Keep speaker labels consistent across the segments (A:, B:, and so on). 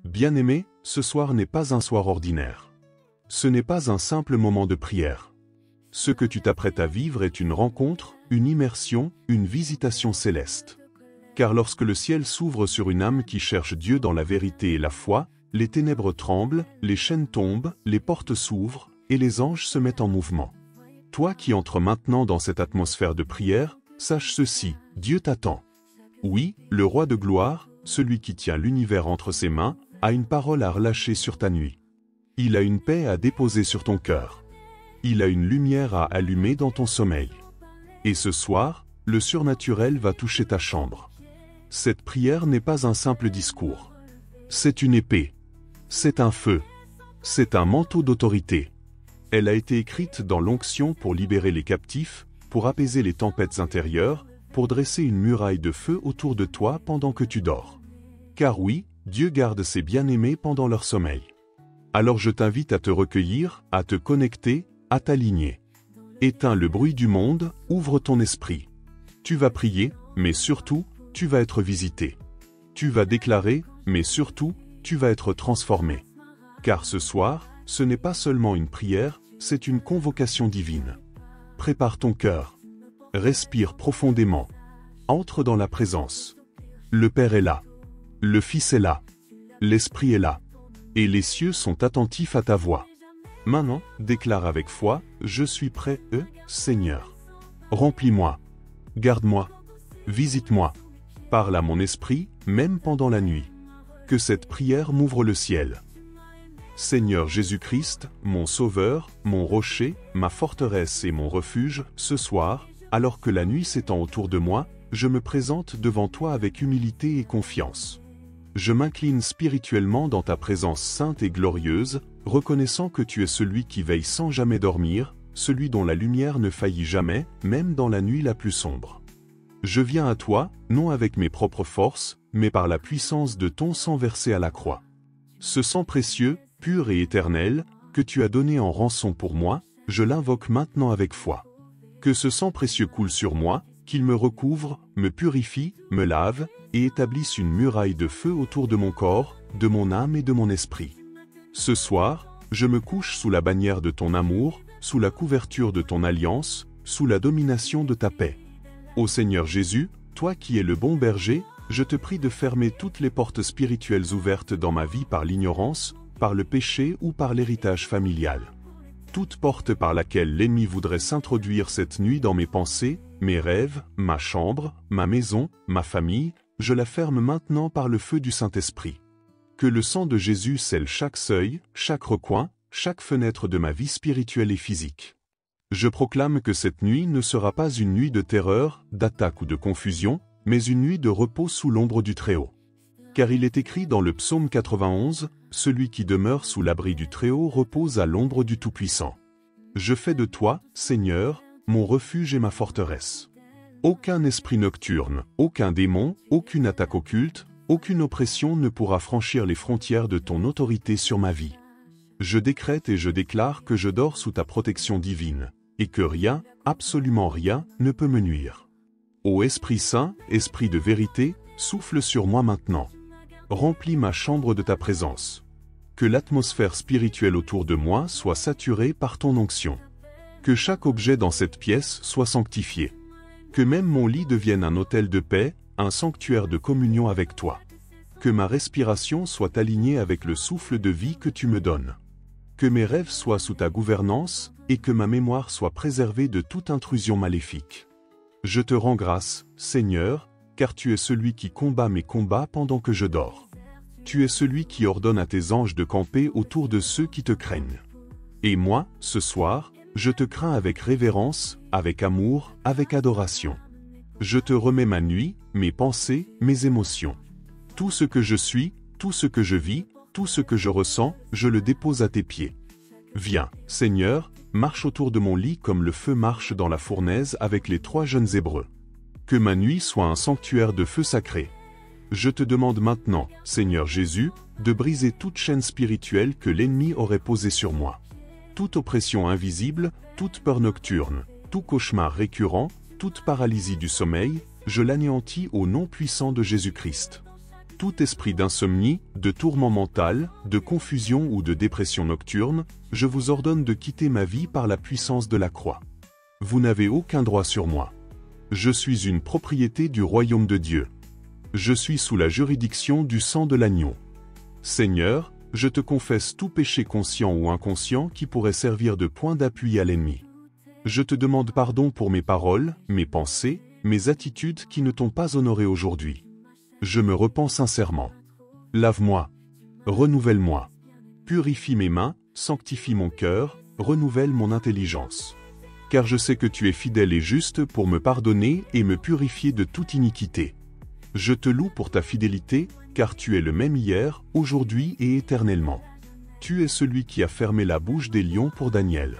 A: Bien-aimé, ce soir n'est pas un soir ordinaire. Ce n'est pas un simple moment de prière. Ce que tu t'apprêtes à vivre est une rencontre, une immersion, une visitation céleste. Car lorsque le ciel s'ouvre sur une âme qui cherche Dieu dans la vérité et la foi, les ténèbres tremblent, les chaînes tombent, les portes s'ouvrent, et les anges se mettent en mouvement. Toi qui entres maintenant dans cette atmosphère de prière, sache ceci, Dieu t'attend. Oui, le roi de gloire, celui qui tient l'univers entre ses mains, a une parole à relâcher sur ta nuit. Il a une paix à déposer sur ton cœur. Il a une lumière à allumer dans ton sommeil. Et ce soir, le surnaturel va toucher ta chambre. Cette prière n'est pas un simple discours. C'est une épée. C'est un feu. C'est un manteau d'autorité. Elle a été écrite dans l'onction pour libérer les captifs, pour apaiser les tempêtes intérieures, pour dresser une muraille de feu autour de toi pendant que tu dors. Car oui, Dieu garde ses bien-aimés pendant leur sommeil. Alors je t'invite à te recueillir, à te connecter, à t'aligner. Éteins le bruit du monde, ouvre ton esprit. Tu vas prier, mais surtout, tu vas être visité. Tu vas déclarer, mais surtout, tu vas être transformé. Car ce soir, ce n'est pas seulement une prière, c'est une convocation divine. Prépare ton cœur. Respire profondément. Entre dans la présence. Le Père est là. Le Fils est là. L'Esprit est là. Et les cieux sont attentifs à ta voix. Maintenant, déclare avec foi, je suis prêt, Seigneur. Remplis-moi. Garde-moi. Visite-moi. Parle à mon esprit, même pendant la nuit. Que cette prière m'ouvre le ciel. Seigneur Jésus-Christ, mon Sauveur, mon rocher, ma forteresse et mon refuge, ce soir, alors que la nuit s'étend autour de moi, je me présente devant toi avec humilité et confiance. Je m'incline spirituellement dans ta présence sainte et glorieuse, reconnaissant que tu es celui qui veille sans jamais dormir, celui dont la lumière ne faillit jamais, même dans la nuit la plus sombre. Je viens à toi, non avec mes propres forces, mais par la puissance de ton sang versé à la croix. Ce sang précieux, pur et éternel, que tu as donné en rançon pour moi, je l'invoque maintenant avec foi. Que ce sang précieux coule sur moi, qu'il me recouvre, me purifie, me lave, et établisse une muraille de feu autour de mon corps, de mon âme et de mon esprit. Ce soir, je me couche sous la bannière de ton amour, sous la couverture de ton alliance, sous la domination de ta paix. Ô Seigneur Jésus, toi qui es le bon berger, je te prie de fermer toutes les portes spirituelles ouvertes dans ma vie par l'ignorance, par le péché ou par l'héritage familial. Toute porte par laquelle l'ennemi voudrait s'introduire cette nuit dans mes pensées, mes rêves, ma chambre, ma maison, ma famille, je la ferme maintenant par le feu du Saint-Esprit. Que le sang de Jésus scelle chaque seuil, chaque recoin, chaque fenêtre de ma vie spirituelle et physique. Je proclame que cette nuit ne sera pas une nuit de terreur, d'attaque ou de confusion, mais une nuit de repos sous l'ombre du Très-Haut. Car il est écrit dans le psaume 91, « Celui qui demeure sous l'abri du Très-Haut repose à l'ombre du Tout-Puissant. » Je fais de toi, Seigneur, mon refuge et ma forteresse. Aucun esprit nocturne, aucun démon, aucune attaque occulte, aucune oppression ne pourra franchir les frontières de ton autorité sur ma vie. Je décrète et je déclare que je dors sous ta protection divine, et que rien, absolument rien, ne peut me nuire. Ô Esprit Saint, Esprit de vérité, souffle sur moi maintenant. Remplis ma chambre de ta présence. Que l'atmosphère spirituelle autour de moi soit saturée par ton onction. Que chaque objet dans cette pièce soit sanctifié. Que même mon lit devienne un autel de paix, un sanctuaire de communion avec toi. Que ma respiration soit alignée avec le souffle de vie que tu me donnes. Que mes rêves soient sous ta gouvernance, et que ma mémoire soit préservée de toute intrusion maléfique. Je te rends grâce, Seigneur, car tu es celui qui combat mes combats pendant que je dors. Tu es celui qui ordonne à tes anges de camper autour de ceux qui te craignent. Et moi, ce soir, je te crains avec révérence, avec amour, avec adoration. Je te remets ma nuit, mes pensées, mes émotions. Tout ce que je suis, tout ce que je vis, tout ce que je ressens, je le dépose à tes pieds. Viens, Seigneur, marche autour de mon lit comme le feu marche dans la fournaise avec les 3 jeunes Hébreux. Que ma nuit soit un sanctuaire de feu sacré. Je te demande maintenant, Seigneur Jésus, de briser toute chaîne spirituelle que l'ennemi aurait posée sur moi. Toute oppression invisible, toute peur nocturne, tout cauchemar récurrent, toute paralysie du sommeil, je l'anéantis au nom puissant de Jésus-Christ. Tout esprit d'insomnie, de tourment mental, de confusion ou de dépression nocturne, je vous ordonne de quitter ma vie par la puissance de la croix. Vous n'avez aucun droit sur moi. Je suis une propriété du royaume de Dieu. Je suis sous la juridiction du sang de l'agneau. Seigneur, je te confesse tout péché conscient ou inconscient qui pourrait servir de point d'appui à l'ennemi. Je te demande pardon pour mes paroles, mes pensées, mes attitudes qui ne t'ont pas honoré aujourd'hui. Je me repens sincèrement. Lave-moi. Renouvelle-moi. Purifie mes mains, sanctifie mon cœur, renouvelle mon intelligence. Car je sais que tu es fidèle et juste pour me pardonner et me purifier de toute iniquité. Je te loue pour ta fidélité, car tu es le même hier, aujourd'hui et éternellement. Tu es celui qui a fermé la bouche des lions pour Daniel.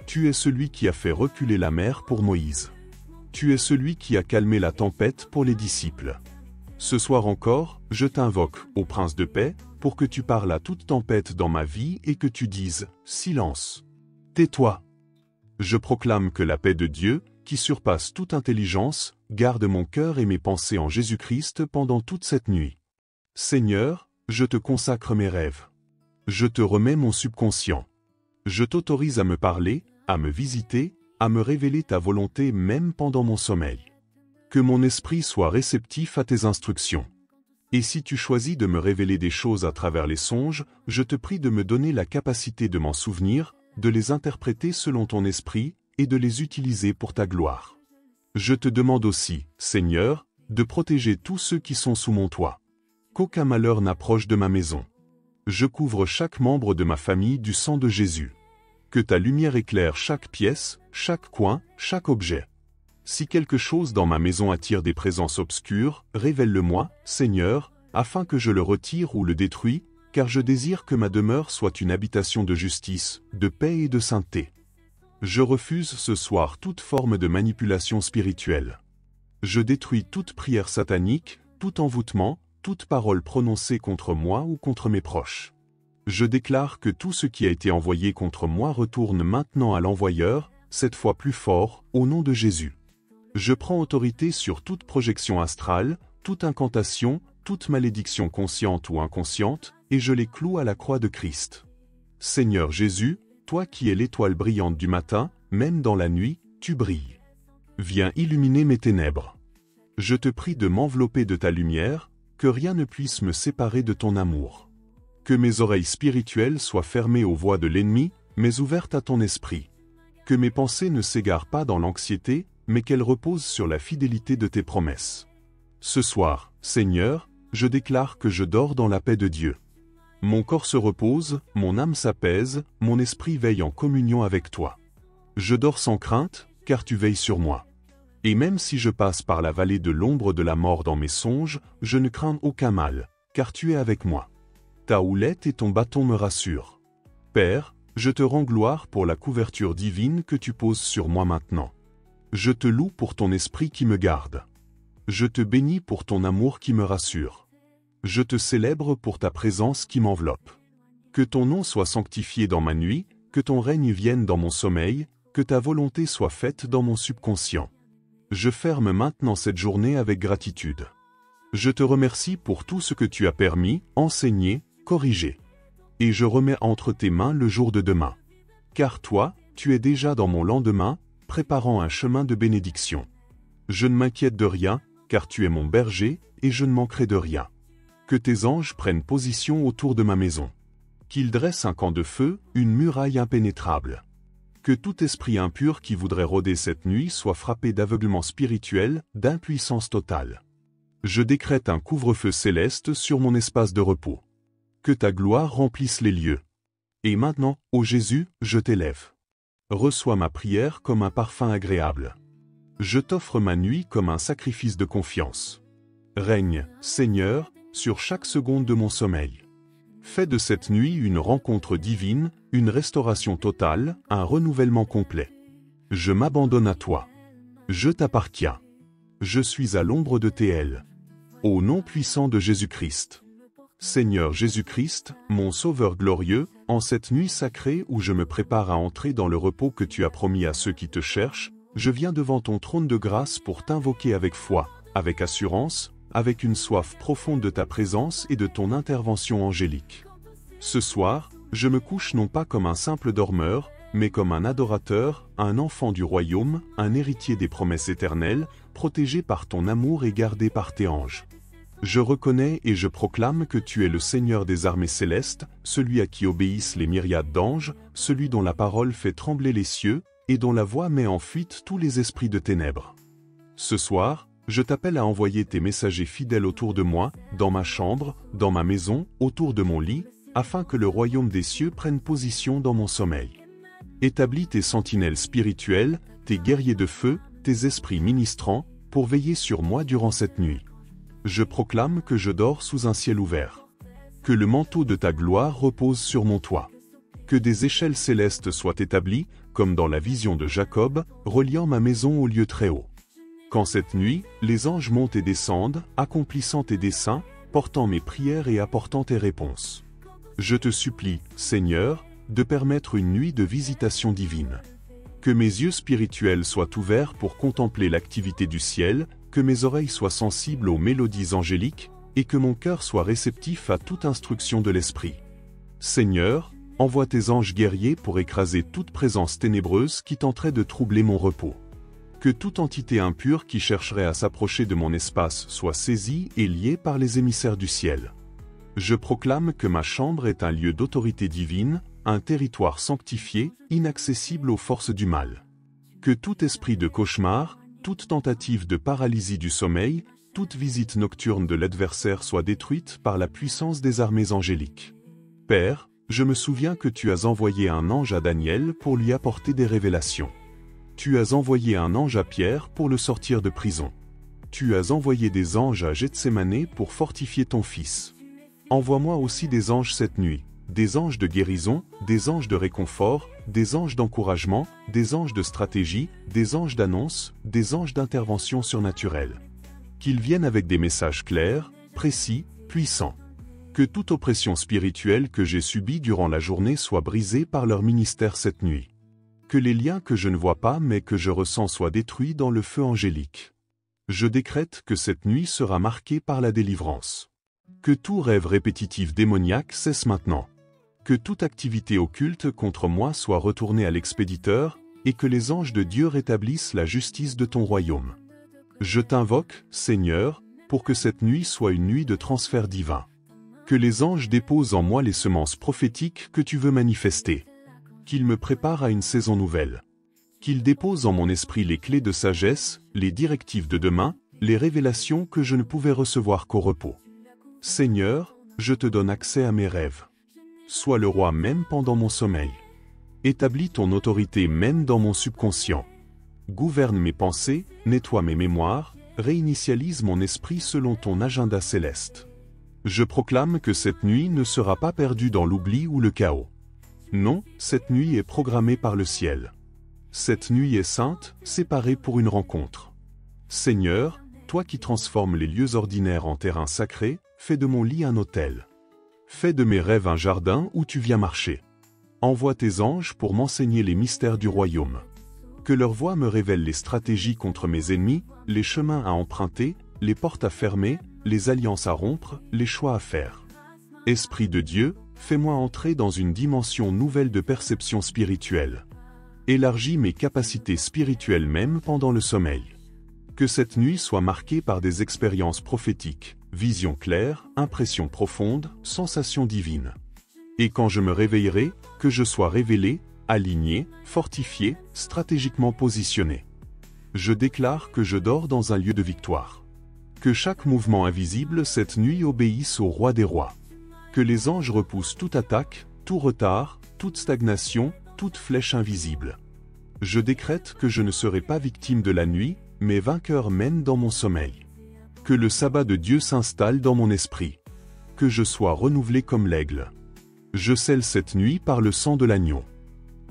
A: Tu es celui qui a fait reculer la mer pour Moïse. Tu es celui qui a calmé la tempête pour les disciples. Ce soir encore, je t'invoque, ô Prince de paix, pour que tu parles à toute tempête dans ma vie et que tu dises « Silence ! Tais-toi !» Je proclame que la paix de Dieu, qui surpasse toute intelligence, garde mon cœur et mes pensées en Jésus-Christ pendant toute cette nuit. Seigneur, je te consacre mes rêves. Je te remets mon subconscient. Je t'autorise à me parler, à me visiter, à me révéler ta volonté même pendant mon sommeil. Que mon esprit soit réceptif à tes instructions. Et si tu choisis de me révéler des choses à travers les songes, je te prie de me donner la capacité de m'en souvenir, de les interpréter selon ton esprit, et de les utiliser pour ta gloire. Je te demande aussi, Seigneur, de protéger tous ceux qui sont sous mon toit. Qu'aucun malheur n'approche de ma maison. Je couvre chaque membre de ma famille du sang de Jésus. Que ta lumière éclaire chaque pièce, chaque coin, chaque objet. Si quelque chose dans ma maison attire des présences obscures, révèle-le-moi, Seigneur, afin que je le retire ou le détruis, car je désire que ma demeure soit une habitation de justice, de paix et de sainteté. Je refuse ce soir toute forme de manipulation spirituelle. Je détruis toute prière satanique, tout envoûtement, toute parole prononcée contre moi ou contre mes proches. Je déclare que tout ce qui a été envoyé contre moi retourne maintenant à l'envoyeur, cette fois plus fort, au nom de Jésus. Je prends autorité sur toute projection astrale, toute incantation, toute malédiction consciente ou inconsciente, et je les cloue à la croix de Christ. Seigneur Jésus, toi qui es l'étoile brillante du matin, même dans la nuit, tu brilles. Viens illuminer mes ténèbres. Je te prie de m'envelopper de ta lumière, que rien ne puisse me séparer de ton amour. Que mes oreilles spirituelles soient fermées aux voix de l'ennemi, mais ouvertes à ton esprit. Que mes pensées ne s'égarent pas dans l'anxiété, mais qu'elles reposent sur la fidélité de tes promesses. Ce soir, Seigneur, je déclare que je dors dans la paix de Dieu. Mon corps se repose, mon âme s'apaise, mon esprit veille en communion avec toi. Je dors sans crainte, car tu veilles sur moi. Et même si je passe par la vallée de l'ombre de la mort dans mes songes, je ne crains aucun mal, car tu es avec moi. Ta houlette et ton bâton me rassurent. Père, je te rends gloire pour la couverture divine que tu poses sur moi maintenant. Je te loue pour ton esprit qui me garde. Je te bénis pour ton amour qui me rassure. Je te célèbre pour ta présence qui m'enveloppe. Que ton nom soit sanctifié dans ma nuit, que ton règne vienne dans mon sommeil, que ta volonté soit faite dans mon subconscient. Je ferme maintenant cette journée avec gratitude. Je te remercie pour tout ce que tu as permis, enseigné, corrigé. Et je remets entre tes mains le jour de demain. Car toi, tu es déjà dans mon lendemain, préparant un chemin de bénédiction. Je ne m'inquiète de rien, car tu es mon berger, et je ne manquerai de rien. Que tes anges prennent position autour de ma maison. Qu'ils dressent un camp de feu, une muraille impénétrable. Que tout esprit impur qui voudrait rôder cette nuit soit frappé d'aveuglement spirituel, d'impuissance totale. Je décrète un couvre-feu céleste sur mon espace de repos. Que ta gloire remplisse les lieux. Et maintenant, ô Jésus, je t'élève. Reçois ma prière comme un parfum agréable. Je t'offre ma nuit comme un sacrifice de confiance. Règne, Seigneur, sur chaque seconde de mon sommeil. Fais de cette nuit une rencontre divine, une restauration totale, un renouvellement complet. Je m'abandonne à toi. Je t'appartiens. Je suis à l'ombre de tes ailes. Au nom puissant de Jésus-Christ. Seigneur Jésus-Christ, mon Sauveur glorieux, en cette nuit sacrée où je me prépare à entrer dans le repos que tu as promis à ceux qui te cherchent, je viens devant ton trône de grâce pour t'invoquer avec foi, avec assurance, avec une soif profonde de ta présence et de ton intervention angélique. Ce soir, je me couche non pas comme un simple dormeur, mais comme un adorateur, un enfant du royaume, un héritier des promesses éternelles, protégé par ton amour et gardé par tes anges. Je reconnais et je proclame que tu es le Seigneur des armées célestes, celui à qui obéissent les myriades d'anges, celui dont la parole fait trembler les cieux, et dont la voix met en fuite tous les esprits de ténèbres. Ce soir, je t'appelle à envoyer tes messagers fidèles autour de moi, dans ma chambre, dans ma maison, autour de mon lit, afin que le royaume des cieux prenne position dans mon sommeil. Établis tes sentinelles spirituelles, tes guerriers de feu, tes esprits ministrants, pour veiller sur moi durant cette nuit. Je proclame que je dors sous un ciel ouvert. Que le manteau de ta gloire repose sur mon toit. Que des échelles célestes soient établies, comme dans la vision de Jacob, reliant ma maison au lieu très haut. Qu'en cette nuit, les anges montent et descendent, accomplissant tes desseins, portant mes prières et apportant tes réponses. Je te supplie, Seigneur, de permettre une nuit de visitation divine. Que mes yeux spirituels soient ouverts pour contempler l'activité du ciel, que mes oreilles soient sensibles aux mélodies angéliques, et que mon cœur soit réceptif à toute instruction de l'Esprit. Seigneur, envoie tes anges guerriers pour écraser toute présence ténébreuse qui tenterait de troubler mon repos. Que toute entité impure qui chercherait à s'approcher de mon espace soit saisie et liée par les émissaires du ciel. Je proclame que ma chambre est un lieu d'autorité divine, un territoire sanctifié, inaccessible aux forces du mal. Que tout esprit de cauchemar, toute tentative de paralysie du sommeil, toute visite nocturne de l'adversaire soit détruite par la puissance des armées angéliques. Père, je me souviens que tu as envoyé un ange à Daniel pour lui apporter des révélations. Tu as envoyé un ange à Pierre pour le sortir de prison. Tu as envoyé des anges à Gethsémanée pour fortifier ton fils. Envoie-moi aussi des anges cette nuit, des anges de guérison, des anges de réconfort, des anges d'encouragement, des anges de stratégie, des anges d'annonce, des anges d'intervention surnaturelle. Qu'ils viennent avec des messages clairs, précis, puissants. Que toute oppression spirituelle que j'ai subie durant la journée soit brisée par leur ministère cette nuit. Que les liens que je ne vois pas mais que je ressens soient détruits dans le feu angélique. Je décrète que cette nuit sera marquée par la délivrance. Que tout rêve répétitif démoniaque cesse maintenant. Que toute activité occulte contre moi soit retournée à l'expéditeur, et que les anges de Dieu rétablissent la justice de ton royaume. Je t'invoque, Seigneur, pour que cette nuit soit une nuit de transfert divin. Que les anges déposent en moi les semences prophétiques que tu veux manifester. Qu'ils me préparent à une saison nouvelle. Qu'ils déposent en mon esprit les clés de sagesse, les directives de demain, les révélations que je ne pouvais recevoir qu'au repos. Seigneur, je te donne accès à mes rêves. Sois le roi même pendant mon sommeil. Établis ton autorité même dans mon subconscient. Gouverne mes pensées, nettoie mes mémoires, réinitialise mon esprit selon ton agenda céleste. Je proclame que cette nuit ne sera pas perdue dans l'oubli ou le chaos. Non, cette nuit est programmée par le ciel. Cette nuit est sainte, séparée pour une rencontre. Seigneur, toi qui transformes les lieux ordinaires en terrain sacré, fais de mon lit un autel. Fais de mes rêves un jardin où tu viens marcher. Envoie tes anges pour m'enseigner les mystères du royaume. Que leur voix me révèle les stratégies contre mes ennemis, les chemins à emprunter, les portes à fermer, les alliances à rompre, les choix à faire. Esprit de Dieu, fais-moi entrer dans une dimension nouvelle de perception spirituelle. Élargis mes capacités spirituelles même pendant le sommeil. Que cette nuit soit marquée par des expériences prophétiques, visions claires, impressions profondes, sensations divines. Et quand je me réveillerai, que je sois révélé, aligné, fortifié, stratégiquement positionné. Je déclare que je dors dans un lieu de victoire. Que chaque mouvement invisible cette nuit obéisse au roi des rois. Que les anges repoussent toute attaque, tout retard, toute stagnation, toute flèche invisible. Je décrète que je ne serai pas victime de la nuit, mais vainqueur même dans mon sommeil. Que le sabbat de Dieu s'installe dans mon esprit. Que je sois renouvelé comme l'aigle. Je scelle cette nuit par le sang de l'agneau.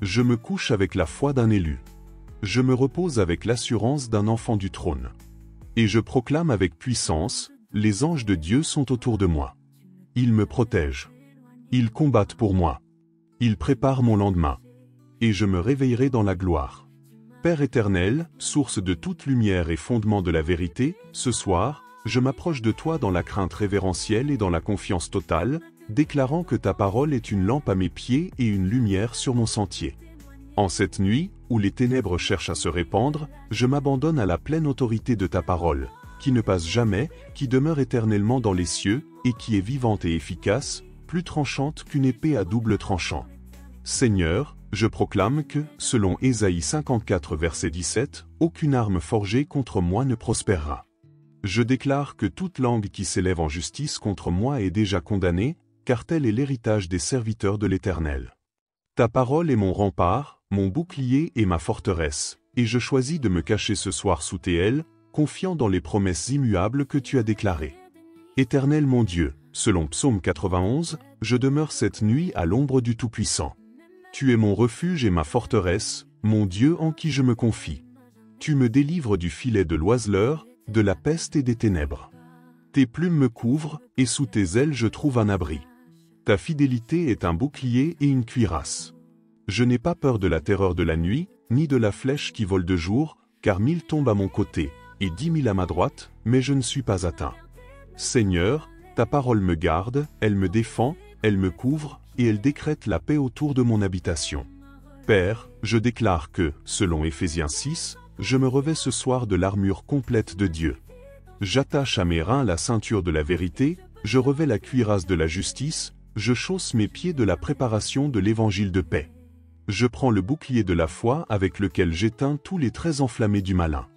A: Je me couche avec la foi d'un élu. Je me repose avec l'assurance d'un enfant du trône. Et je proclame avec puissance, les anges de Dieu sont autour de moi. Ils me protègent. Ils combattent pour moi. Ils préparent mon lendemain. Et je me réveillerai dans la gloire. Père éternel, source de toute lumière et fondement de la vérité, ce soir, je m'approche de toi dans la crainte révérentielle et dans la confiance totale, déclarant que ta parole est une lampe à mes pieds et une lumière sur mon sentier. En cette nuit, où les ténèbres cherchent à se répandre, je m'abandonne à la pleine autorité de ta parole, qui ne passe jamais, qui demeure éternellement dans les cieux, et qui est vivante et efficace, plus tranchante qu'une épée à double tranchant. Seigneur, je proclame que, selon Ésaïe 54 verset 17, aucune arme forgée contre moi ne prospérera. Je déclare que toute langue qui s'élève en justice contre moi est déjà condamnée, car tel est l'héritage des serviteurs de l'Éternel. Ta parole est mon rempart, mon bouclier et ma forteresse, et je choisis de me cacher ce soir sous tes ailes, confiant dans les promesses immuables que tu as déclarées. Éternel mon Dieu, selon Psaume 91, je demeure cette nuit à l'ombre du Tout-Puissant. Tu es mon refuge et ma forteresse, mon Dieu en qui je me confie. Tu me délivres du filet de l'oiseleur, de la peste et des ténèbres. Tes plumes me couvrent, et sous tes ailes je trouve un abri. Ta fidélité est un bouclier et une cuirasse. Je n'ai pas peur de la terreur de la nuit, ni de la flèche qui vole de jour, car 1000 tombent à mon côté, et 10 000 à ma droite, mais je ne suis pas atteint. Seigneur, ta parole me garde, elle me défend, elle me couvre, et elle décrète la paix autour de mon habitation. Père, je déclare que, selon Éphésiens 6, je me revêts ce soir de l'armure complète de Dieu. J'attache à mes reins la ceinture de la vérité, je revêts la cuirasse de la justice, je chausse mes pieds de la préparation de l'évangile de paix. Je prends le bouclier de la foi avec lequel j'éteins tous les traits enflammés du malin.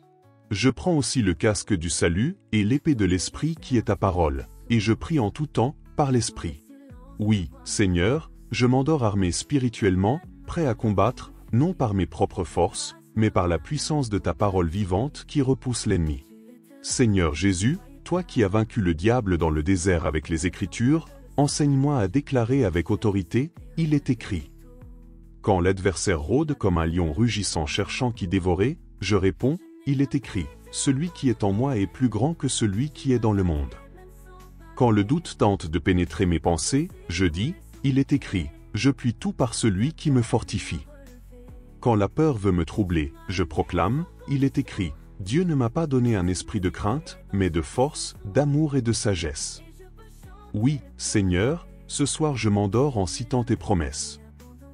A: Je prends aussi le casque du salut et l'épée de l'esprit qui est ta parole, et je prie en tout temps, par l'esprit. Oui, Seigneur, je m'endors armé spirituellement, prêt à combattre, non par mes propres forces, mais par la puissance de ta parole vivante qui repousse l'ennemi. Seigneur Jésus, toi qui as vaincu le diable dans le désert avec les Écritures, enseigne-moi à déclarer avec autorité, il est écrit. Quand l'adversaire rôde comme un lion rugissant cherchant qui dévorer, je réponds, il est écrit, celui qui est en moi est plus grand que celui qui est dans le monde. Quand le doute tente de pénétrer mes pensées, je dis, il est écrit, je puis tout par celui qui me fortifie. Quand la peur veut me troubler, je proclame, il est écrit, Dieu ne m'a pas donné un esprit de crainte, mais de force, d'amour et de sagesse. Oui, Seigneur, ce soir je m'endors en citant tes promesses.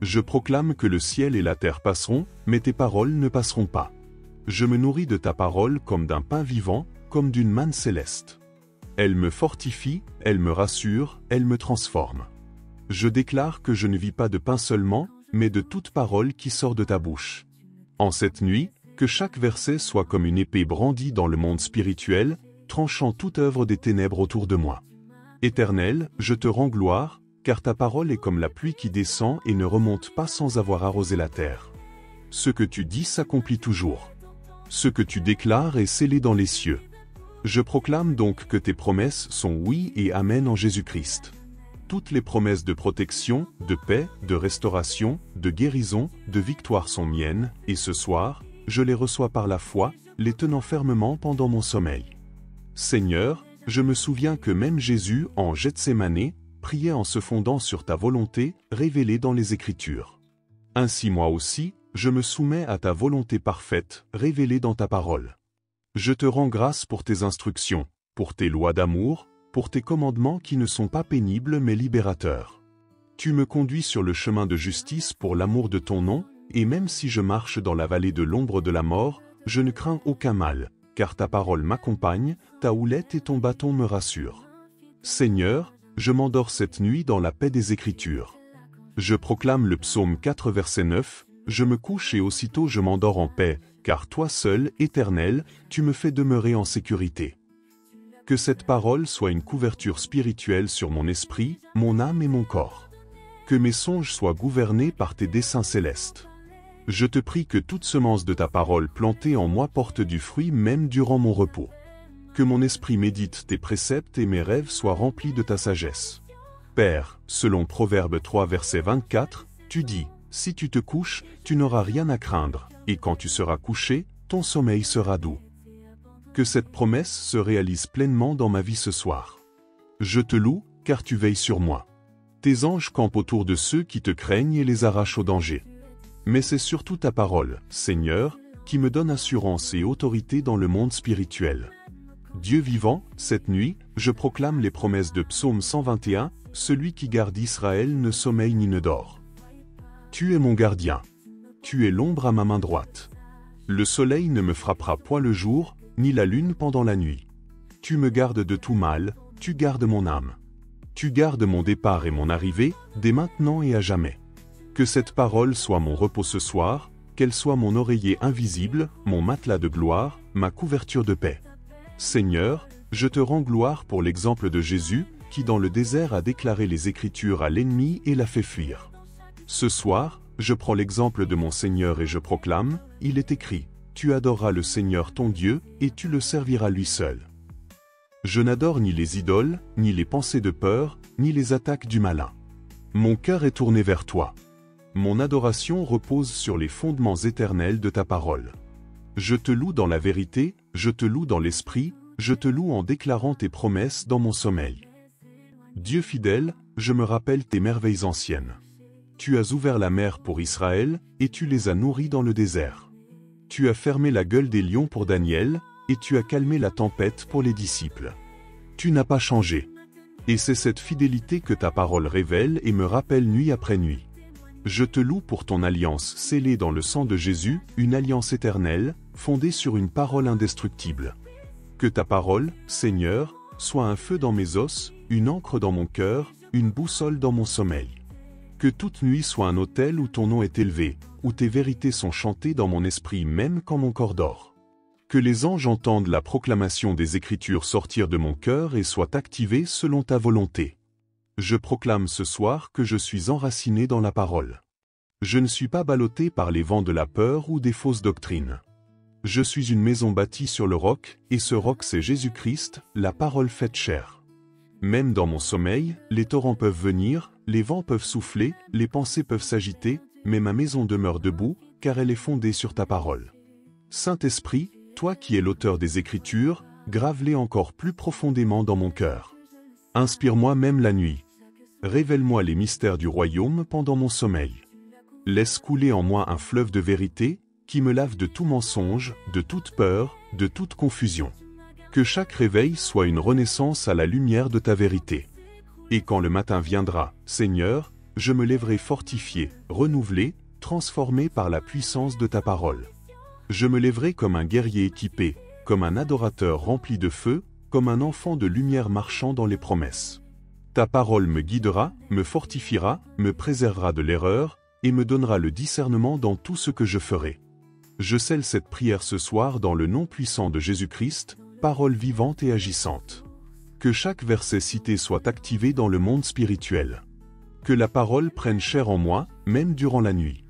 A: Je proclame que le ciel et la terre passeront, mais tes paroles ne passeront pas. Je me nourris de ta parole comme d'un pain vivant, comme d'une manne céleste. Elle me fortifie, elle me rassure, elle me transforme. Je déclare que je ne vis pas de pain seulement, mais de toute parole qui sort de ta bouche. En cette nuit, que chaque verset soit comme une épée brandie dans le monde spirituel, tranchant toute œuvre des ténèbres autour de moi. Éternel, je te rends gloire, car ta parole est comme la pluie qui descend et ne remonte pas sans avoir arrosé la terre. Ce que tu dis s'accomplit toujours. Ce que tu déclares est scellé dans les cieux. Je proclame donc que tes promesses sont oui et amen en Jésus-Christ. Toutes les promesses de protection, de paix, de restauration, de guérison, de victoire sont miennes, et ce soir, je les reçois par la foi, les tenant fermement pendant mon sommeil. Seigneur, je me souviens que même Jésus, en Gethsémanée, priait en se fondant sur ta volonté, révélée dans les Écritures. Ainsi moi aussi, je me soumets à ta volonté parfaite, révélée dans ta parole. Je te rends grâce pour tes instructions, pour tes lois d'amour, pour tes commandements qui ne sont pas pénibles mais libérateurs. Tu me conduis sur le chemin de justice pour l'amour de ton nom, et même si je marche dans la vallée de l'ombre de la mort, je ne crains aucun mal, car ta parole m'accompagne, ta houlette et ton bâton me rassurent. Seigneur, je m'endors cette nuit dans la paix des Écritures. Je proclame le psaume 4 verset 9, je me couche et aussitôt je m'endors en paix, car toi seul, Éternel, tu me fais demeurer en sécurité. Que cette parole soit une couverture spirituelle sur mon esprit, mon âme et mon corps. Que mes songes soient gouvernés par tes desseins célestes. Je te prie que toute semence de ta parole plantée en moi porte du fruit même durant mon repos. Que mon esprit médite tes préceptes et mes rêves soient remplis de ta sagesse. Père, selon Proverbe 3 verset 24, tu dis, si tu te couches, tu n'auras rien à craindre, et quand tu seras couché, ton sommeil sera doux. Que cette promesse se réalise pleinement dans ma vie ce soir. Je te loue, car tu veilles sur moi. Tes anges campent autour de ceux qui te craignent et les arrachent au danger. Mais c'est surtout ta parole, Seigneur, qui me donne assurance et autorité dans le monde spirituel. Dieu vivant, cette nuit, je proclame les promesses de Psaume 121, celui qui garde Israël ne sommeille ni ne dort. Tu es mon gardien. Tu es l'ombre à ma main droite. Le soleil ne me frappera point le jour, ni la lune pendant la nuit. Tu me gardes de tout mal, tu gardes mon âme. Tu gardes mon départ et mon arrivée, dès maintenant et à jamais. Que cette parole soit mon repos ce soir, qu'elle soit mon oreiller invisible, mon matelas de gloire, ma couverture de paix. Seigneur, je te rends gloire pour l'exemple de Jésus, qui dans le désert a déclaré les Écritures à l'ennemi et l'a fait fuir. Ce soir, je prends l'exemple de mon Seigneur et je proclame, il est écrit, tu adoreras le Seigneur ton Dieu, et tu le serviras lui seul. Je n'adore ni les idoles, ni les pensées de peur, ni les attaques du malin. Mon cœur est tourné vers toi. Mon adoration repose sur les fondements éternels de ta parole. Je te loue dans la vérité, je te loue dans l'esprit, je te loue en déclarant tes promesses dans mon sommeil. Dieu fidèle, je me rappelle tes merveilles anciennes. Tu as ouvert la mer pour Israël, et tu les as nourris dans le désert. Tu as fermé la gueule des lions pour Daniel, et tu as calmé la tempête pour les disciples. Tu n'as pas changé. Et c'est cette fidélité que ta parole révèle et me rappelle nuit après nuit. Je te loue pour ton alliance scellée dans le sang de Jésus, une alliance éternelle, fondée sur une parole indestructible. Que ta parole, Seigneur, soit un feu dans mes os, une encre dans mon cœur, une boussole dans mon sommeil. Que toute nuit soit un autel où ton nom est élevé, où tes vérités sont chantées dans mon esprit même quand mon corps dort. Que les anges entendent la proclamation des Écritures sortir de mon cœur et soient activés selon ta volonté. Je proclame ce soir que je suis enraciné dans la parole. Je ne suis pas ballotté par les vents de la peur ou des fausses doctrines. Je suis une maison bâtie sur le roc, et ce roc c'est Jésus-Christ, la parole faite chair. Même dans mon sommeil, les torrents peuvent venir, les vents peuvent souffler, les pensées peuvent s'agiter, mais ma maison demeure debout, car elle est fondée sur ta parole. Saint-Esprit, toi qui es l'auteur des Écritures, grave-les encore plus profondément dans mon cœur. Inspire-moi même la nuit. Révèle-moi les mystères du royaume pendant mon sommeil. Laisse couler en moi un fleuve de vérité, qui me lave de tout mensonge, de toute peur, de toute confusion. Que chaque réveil soit une renaissance à la lumière de ta vérité. Et quand le matin viendra, Seigneur, je me lèverai fortifié, renouvelé, transformé par la puissance de ta parole. Je me lèverai comme un guerrier équipé, comme un adorateur rempli de feu, comme un enfant de lumière marchant dans les promesses. Ta parole me guidera, me fortifiera, me préservera de l'erreur, et me donnera le discernement dans tout ce que je ferai. Je scelle cette prière ce soir dans le nom puissant de Jésus-Christ, parole vivante et agissante. Que chaque verset cité soit activé dans le monde spirituel. Que la parole prenne chair en moi, même durant la nuit.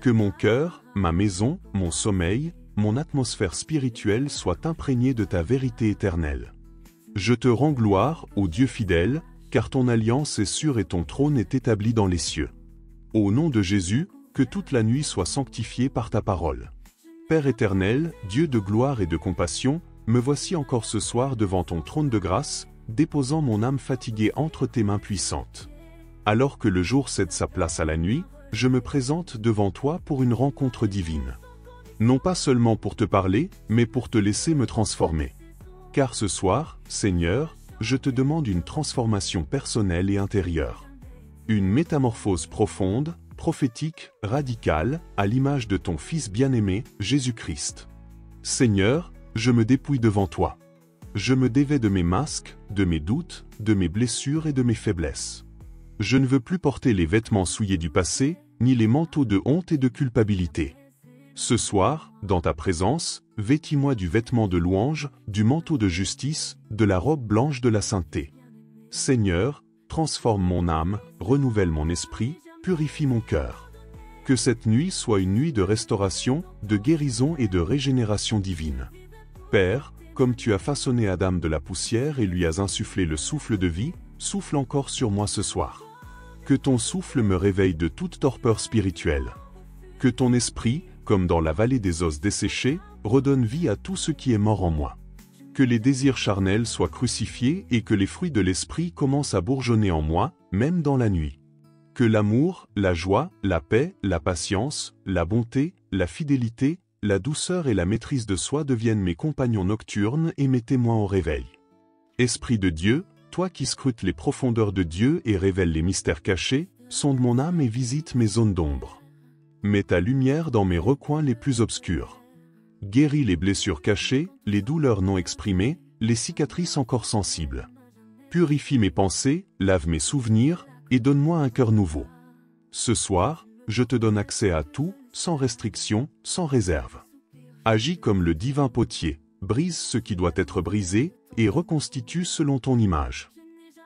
A: Que mon cœur, ma maison, mon sommeil, mon atmosphère spirituelle soient imprégnés de ta vérité éternelle. Je te rends gloire, ô Dieu fidèle, car ton alliance est sûre et ton trône est établi dans les cieux. Au nom de Jésus, que toute la nuit soit sanctifiée par ta parole. Père éternel, Dieu de gloire et de compassion, me voici encore ce soir devant ton trône de grâce, déposant mon âme fatiguée entre tes mains puissantes. Alors que le jour cède sa place à la nuit, je me présente devant toi pour une rencontre divine. Non pas seulement pour te parler, mais pour te laisser me transformer. Car ce soir, Seigneur, je te demande une transformation personnelle et intérieure. Une métamorphose profonde, prophétique, radicale, à l'image de ton Fils bien-aimé, Jésus-Christ. Seigneur, je me dépouille devant toi. Je me dévais de mes masques, de mes doutes, de mes blessures et de mes faiblesses. Je ne veux plus porter les vêtements souillés du passé, ni les manteaux de honte et de culpabilité. Ce soir, dans ta présence, vêtis-moi du vêtement de louange, du manteau de justice, de la robe blanche de la sainteté. Seigneur, transforme mon âme, renouvelle mon esprit, purifie mon cœur. Que cette nuit soit une nuit de restauration, de guérison et de régénération divine. Père, comme tu as façonné Adam de la poussière et lui as insufflé le souffle de vie, souffle encore sur moi ce soir. Que ton souffle me réveille de toute torpeur spirituelle. Que ton esprit, comme dans la vallée des os desséchés, redonne vie à tout ce qui est mort en moi. Que les désirs charnels soient crucifiés et que les fruits de l'esprit commencent à bourgeonner en moi, même dans la nuit. Que l'amour, la joie, la paix, la patience, la bonté, la fidélité, la douceur et la maîtrise de soi deviennent mes compagnons nocturnes et mes témoins au réveil. Esprit de Dieu, toi qui scrutes les profondeurs de Dieu et révèles les mystères cachés, sonde mon âme et visite mes zones d'ombre. Mets ta lumière dans mes recoins les plus obscurs. Guéris les blessures cachées, les douleurs non exprimées, les cicatrices encore sensibles. Purifie mes pensées, lave mes souvenirs, et donne-moi un cœur nouveau. Ce soir, je te donne accès à tout, sans restriction, sans réserve. Agis comme le divin potier, brise ce qui doit être brisé, et reconstitue selon ton image.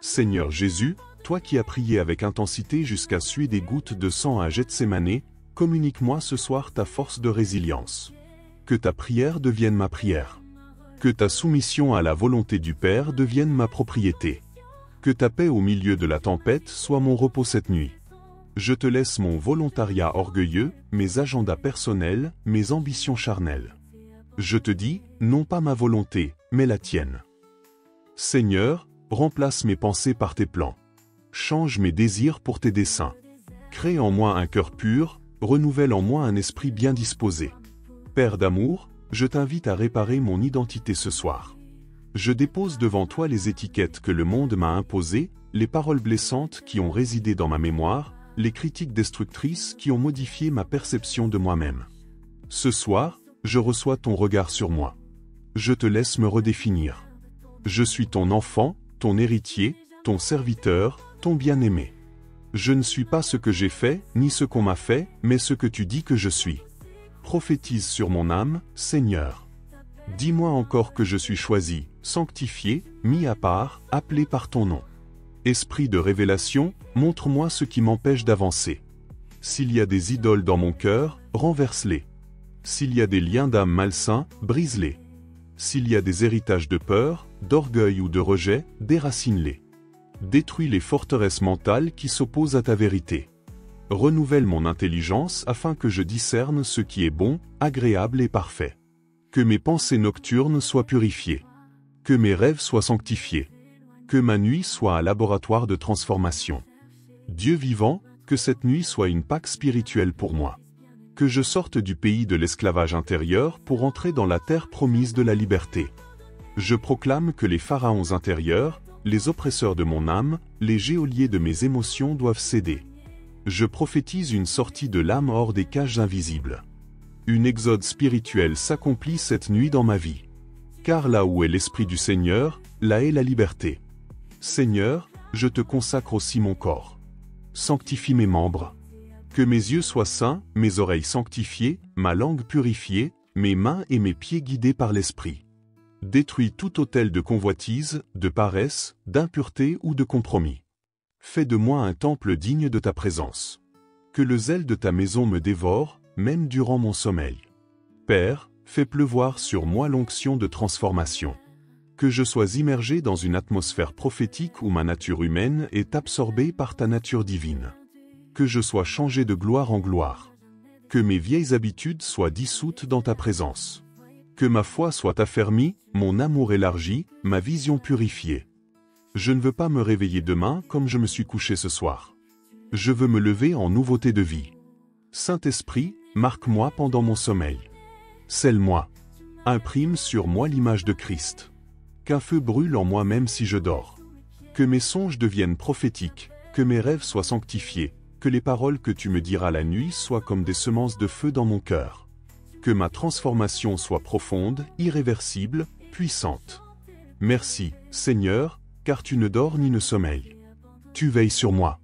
A: Seigneur Jésus, toi qui as prié avec intensité jusqu'à suer des gouttes de sang à Gethsémanée, communique-moi ce soir ta force de résilience. Que ta prière devienne ma prière. Que ta soumission à la volonté du Père devienne ma propriété. Que ta paix au milieu de la tempête soit mon repos cette nuit. Je te laisse mon volontariat orgueilleux, mes agendas personnels, mes ambitions charnelles. Je te dis, non pas ma volonté, mais la tienne. Seigneur, remplace mes pensées par tes plans. Change mes désirs pour tes desseins. Crée en moi un cœur pur, renouvelle en moi un esprit bien disposé. Père d'amour, je t'invite à réparer mon identité ce soir. Je dépose devant toi les étiquettes que le monde m'a imposées, les paroles blessantes qui ont résidé dans ma mémoire, les critiques destructrices qui ont modifié ma perception de moi-même. Ce soir, je reçois ton regard sur moi. Je te laisse me redéfinir. Je suis ton enfant, ton héritier, ton serviteur, ton bien-aimé. Je ne suis pas ce que j'ai fait, ni ce qu'on m'a fait, mais ce que tu dis que je suis. Prophétise sur mon âme, Seigneur. Dis-moi encore que je suis choisi, sanctifié, mis à part, appelé par ton nom. Esprit de révélation, montre-moi ce qui m'empêche d'avancer. S'il y a des idoles dans mon cœur, renverse-les. S'il y a des liens d'âme malsains, brise-les. S'il y a des héritages de peur, d'orgueil ou de rejet, déracine-les. Détruis les forteresses mentales qui s'opposent à ta vérité. Renouvelle mon intelligence afin que je discerne ce qui est bon, agréable et parfait. Que mes pensées nocturnes soient purifiées. Que mes rêves soient sanctifiés. Que ma nuit soit un laboratoire de transformation. Dieu vivant, que cette nuit soit une Pâque spirituelle pour moi. Que je sorte du pays de l'esclavage intérieur pour entrer dans la terre promise de la liberté. Je proclame que les pharaons intérieurs, les oppresseurs de mon âme, les geôliers de mes émotions doivent céder. Je prophétise une sortie de l'âme hors des cages invisibles. Une exode spirituelle s'accomplit cette nuit dans ma vie. Car là où est l'Esprit du Seigneur, là est la liberté. Seigneur, je te consacre aussi mon corps. Sanctifie mes membres. Que mes yeux soient saints, mes oreilles sanctifiées, ma langue purifiée, mes mains et mes pieds guidés par l'Esprit. Détruis tout autel de convoitise, de paresse, d'impureté ou de compromis. Fais de moi un temple digne de ta présence. Que le zèle de ta maison me dévore, même durant mon sommeil. Père, fais pleuvoir sur moi l'onction de transformation. Que je sois immergé dans une atmosphère prophétique où ma nature humaine est absorbée par ta nature divine. Que je sois changé de gloire en gloire. Que mes vieilles habitudes soient dissoutes dans ta présence. Que ma foi soit affermie, mon amour élargi, ma vision purifiée. Je ne veux pas me réveiller demain comme je me suis couché ce soir. Je veux me lever en nouveauté de vie. Saint-Esprit, marque-moi pendant mon sommeil. Scelle-moi. Imprime sur moi l'image de Christ. Qu'un feu brûle en moi même si je dors. Que mes songes deviennent prophétiques, que mes rêves soient sanctifiés, que les paroles que tu me diras la nuit soient comme des semences de feu dans mon cœur. Que ma transformation soit profonde, irréversible, puissante. Merci, Seigneur, car tu ne dors ni ne sommeilles. Tu veilles sur moi.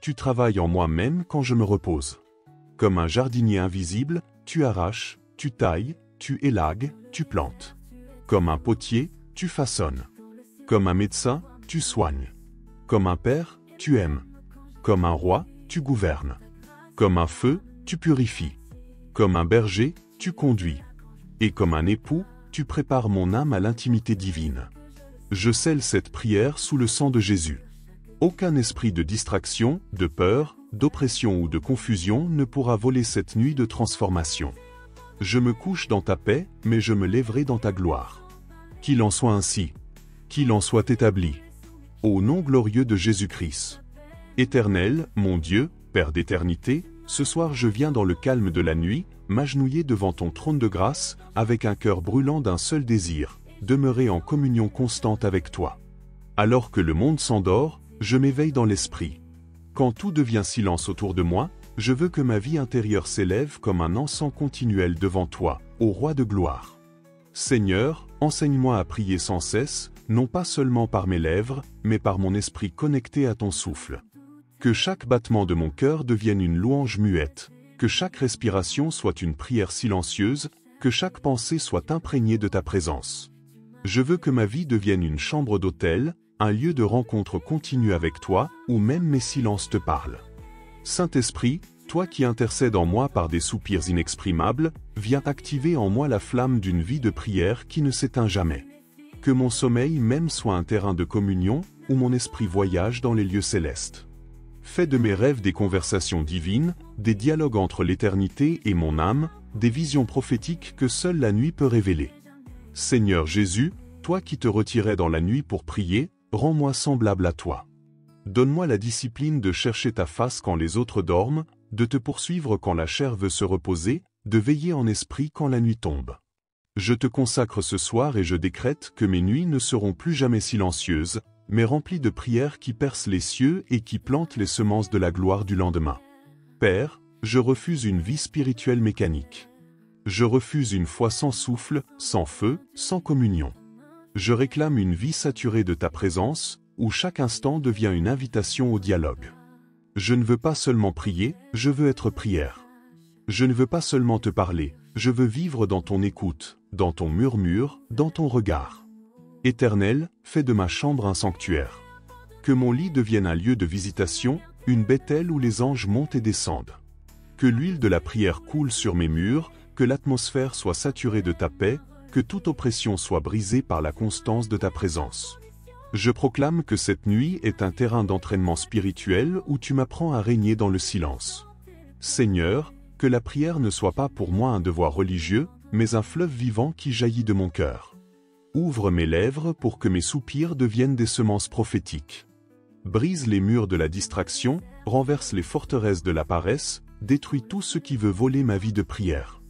A: Tu travailles en moi même quand je me repose. Comme un jardinier invisible, tu arraches, tu tailles, tu élagues, tu plantes. Comme un potier, tu façonnes. Comme un médecin, tu soignes. Comme un père, tu aimes. Comme un roi, tu gouvernes. Comme un feu, tu purifies. Comme un berger, tu conduis. Et comme un époux, tu prépares mon âme à l'intimité divine. Je scelle cette prière sous le sang de Jésus. Aucun esprit de distraction, de peur, d'oppression ou de confusion ne pourra voler cette nuit de transformation. Je me couche dans ta paix, mais je me lèverai dans ta gloire. Qu'il en soit ainsi. Qu'il en soit établi. Au nom glorieux de Jésus-Christ. Éternel, mon Dieu, Père d'éternité, ce soir je viens dans le calme de la nuit, m'agenouiller devant ton trône de grâce, avec un cœur brûlant d'un seul désir, demeurer en communion constante avec toi. Alors que le monde s'endort, je m'éveille dans l'esprit. Quand tout devient silence autour de moi, je veux que ma vie intérieure s'élève comme un encens continuel devant toi, ô Roi de gloire. Seigneur, enseigne-moi à prier sans cesse, non pas seulement par mes lèvres, mais par mon esprit connecté à ton souffle. Que chaque battement de mon cœur devienne une louange muette, que chaque respiration soit une prière silencieuse, que chaque pensée soit imprégnée de ta présence. Je veux que ma vie devienne une chambre d'autel, un lieu de rencontre continue avec toi, où même mes silences te parlent. Saint-Esprit, toi qui intercèdes en moi par des soupirs inexprimables, viens activer en moi la flamme d'une vie de prière qui ne s'éteint jamais. Que mon sommeil même soit un terrain de communion, où mon esprit voyage dans les lieux célestes. Fais de mes rêves des conversations divines, des dialogues entre l'éternité et mon âme, des visions prophétiques que seule la nuit peut révéler. Seigneur Jésus, toi qui te retirais dans la nuit pour prier, rends-moi semblable à toi. Donne-moi la discipline de chercher ta face quand les autres dorment, de te poursuivre quand la chair veut se reposer, de veiller en esprit quand la nuit tombe. Je te consacre ce soir et je décrète que mes nuits ne seront plus jamais silencieuses, mais remplies de prières qui percent les cieux et qui plantent les semences de la gloire du lendemain. Père, je refuse une vie spirituelle mécanique. Je refuse une foi sans souffle, sans feu, sans communion. Je réclame une vie saturée de ta présence, où chaque instant devient une invitation au dialogue. Je ne veux pas seulement prier, je veux être prière. Je ne veux pas seulement te parler, je veux vivre dans ton écoute, dans ton murmure, dans ton regard. Éternel, fais de ma chambre un sanctuaire. Que mon lit devienne un lieu de visitation, une Bethel où les anges montent et descendent. Que l'huile de la prière coule sur mes murs, que l'atmosphère soit saturée de ta paix, que toute oppression soit brisée par la constance de ta présence. Je proclame que cette nuit est un terrain d'entraînement spirituel où tu m'apprends à régner dans le silence. Seigneur, que la prière ne soit pas pour moi un devoir religieux, mais un fleuve vivant qui jaillit de mon cœur. Ouvre mes lèvres pour que mes soupirs deviennent des semences prophétiques. Brise les murs de la distraction, renverse les forteresses de la paresse, détruis tout ce qui veut voler ma vie de prière.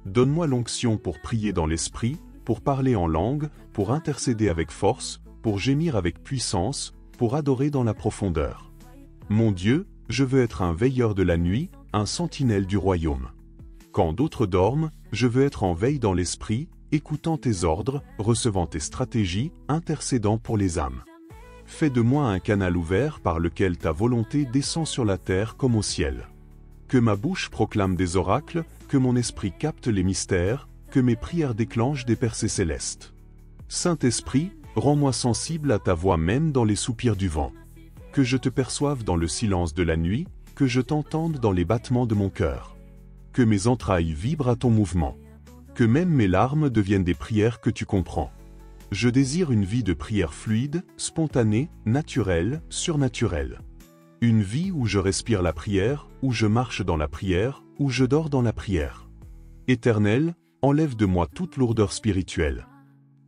A: Donne-moi l'onction pour prier dans l'esprit, pour parler en langue, pour intercéder avec force, pour gémir avec puissance, pour adorer dans la profondeur. Mon Dieu, je veux être un veilleur de la nuit, un sentinelle du royaume. Quand d'autres dorment, je veux être en veille dans l'esprit, écoutant tes ordres, recevant tes stratégies, intercédant pour les âmes. Fais de moi un canal ouvert par lequel ta volonté descend sur la terre comme au ciel. Que ma bouche proclame des oracles, que mon esprit capte les mystères, que mes prières déclenchent des percées célestes. Saint-Esprit, rends-moi sensible à ta voix même dans les soupirs du vent. Que je te perçoive dans le silence de la nuit, que je t'entende dans les battements de mon cœur. Que mes entrailles vibrent à ton mouvement. Que même mes larmes deviennent des prières que tu comprends. Je désire une vie de prière fluide, spontanée, naturelle, surnaturelle. Une vie où je respire la prière, où je marche dans la prière, où je dors dans la prière. Éternel, enlève de moi toute lourdeur spirituelle.